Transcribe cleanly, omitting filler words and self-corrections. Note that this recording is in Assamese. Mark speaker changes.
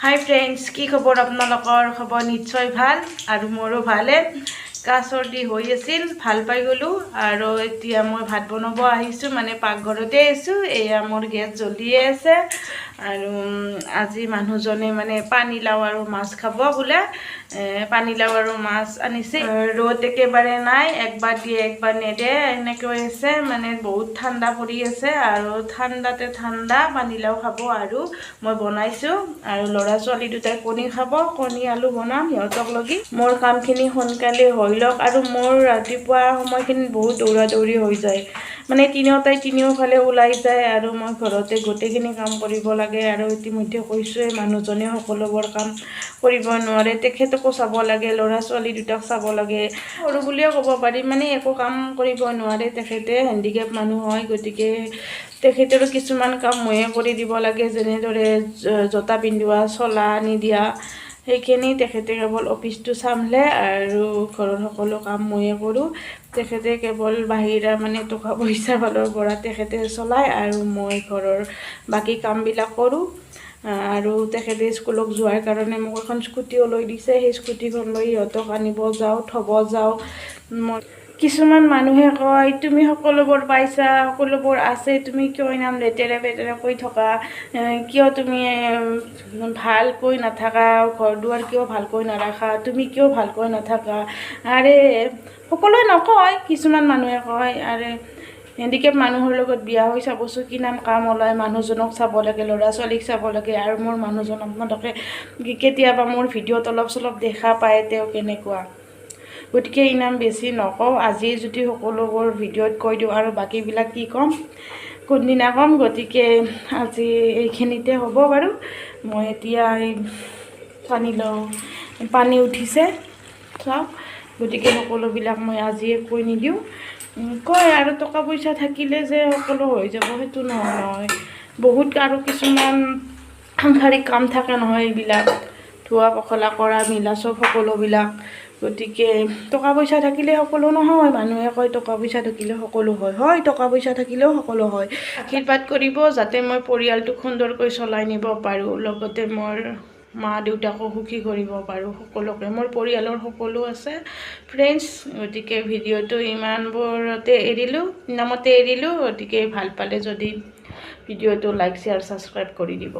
Speaker 1: হাই ফ্ৰেণ্ডছ, কি খবৰ? আপোনালোকৰ খবৰ নিশ্চয় ভাল আৰু মোৰো ভালে। কাহ চৰ্দি হৈ আছিল, ভাল পাই গ'লোঁ আৰু এতিয়া মই ভাত বনাব আহিছোঁ, মানে পাকঘৰতে আছোঁ। এয়া মোৰ গেছ জ্বলিয়ে আছে আৰু আজি মানুহজনে মানে পানীলাও আৰু মাছ খাব বোলে। পানীলাও আৰু মাছ আনিছে। ৰ'দ একেবাৰে নাই, একবাৰ দিয়ে একবাৰ নেদে এনেকৈ আছে। মানে বহুত ঠাণ্ডা পৰি আছে আৰু ঠাণ্ডাতে ঠাণ্ডা পানীলাও খাব আৰু মই বনাইছোঁ আৰু ল'ৰা ছোৱালী দুটাই কণী খাব, কণী আলু বনাম সিহঁতক লগি। মোৰ কামখিনি সোনকালে হৈ লওক আৰু মোৰ ৰাতিপুৱা সময়খিনিত বহুত দৌৰা দৌৰি হৈ যায়। মানে তিনিওফালে ওলাই যায় আৰু মই ঘৰতে গোটেইখিনি কাম কৰিব লাগে আৰু ইতিমধ্যে কৈছোঁৱে মানুহজনে সকলোবোৰ কাম কৰিব নোৱাৰে, তেখেতকো চাব লাগে, ল'ৰা ছোৱালী দুটাক চাব লাগে। সৰু বুলিয়ে ক'ব পাৰি, মানে একো কাম কৰিব নোৱাৰে। তেখেতে হেণ্ডিকেপ মানুহ হয়, গতিকে তেখেতৰো কিছুমান কাম ময়ে কৰি দিব লাগে, যেনেদৰে জোতা পিন্ধোৱা, চলা আনি দিয়া, সেইখিনি তেখেতে কেৱল অফিচটো চাম্ভালে আৰু ঘৰৰ সকলো কাম ময়ে কৰোঁ। তেখেতে কেৱল বাহিৰা মানে টকা পইচা ফালৰ পৰা তেখেতে চলায় আৰু মই ঘৰৰ বাকী কামবিলাক কৰোঁ। আৰু তেখেতে স্কুলত যোৱাৰ কাৰণে মোক এখন স্কুটিও লৈ দিছে। সেই স্কুটিখন লৈ সিহঁতক আনিব যাওঁ, থ'ব যাওঁ। মই কিছুমান মানুহে কয়, তুমি সকলোবোৰ পাইছা, সকলোবোৰ আছে, তুমি কিয় ইমান লেতেৰা পেতেৰা কৈ থকা, কিয় তুমি ভালকৈ নাথাকা, ঘৰ দুৱাৰ কিয় ভালকৈ নাৰাখা, তুমি কিয় ভালকৈ নাথাকা। আৰে সকলোৱে নকয়, কিছুমান মানুহে কয়, আৰে হেণ্ডিকেপ মানুহৰ লগত বিয়া হৈ চাবচোন কিমান কাম ওলায়। মানুহজনক চাব লাগে, ল'ৰা ছোৱালীক চাব লাগে আৰু মোৰ মানুহজন আপোনালোকে কেতিয়াবা মোৰ ভিডিঅ'ত অলপ চলপ দেখা পায় তেওঁ কেনেকুৱা। গতিকে ইমান বেছি নকওঁ, আজি যদি সকলোবোৰ ভিডিঅ'ত কৈ দিওঁ আৰু বাকীবিলাক কি ক'ম, কোনদিনা ক'ম। গতিকে আজি এইখিনিতে হ'ব বাৰু। মই এতিয়া পানী উঠিছে চাওক, গতিকে সকলোবিলাক মই আজিয়ে কৈ নিদিওঁ। কয় আৰু টকা পইচা থাকিলে যে সকলো হৈ যাব, সেইটো নহয়। বহুত আৰু কিছুমান সাংসাৰিক কাম থাকে নহয়, এইবিলাক ধোৱা পখলা কৰা মিলা চব সকলোবিলাক। গতিকে টকা পইচা থাকিলে সকলো নহয়। মানুহে কয় টকা পইচা থাকিলে সকলো হয়, হয় টকা পইচা থাকিলেও সকলো হয়। আশীৰ্বাদ কৰিব যাতে মই পৰিয়ালটোক সুন্দৰকৈ চলাই নিব পাৰোঁ, লগতে মোৰ মা দেউতাকো সুখী কৰিব পাৰোঁ, সকলোকে। মোৰ পৰিয়ালৰ সকলো আছে ফ্ৰেণ্ডছ। গতিকে ভিডিঅ'টো ইমানবোৰতে এৰিলোঁ। গতিকে ভাল পালে যদি ভিডিঅ'টো লাইক শ্বেয়াৰ ছাবস্ক্ৰাইব কৰি দিব।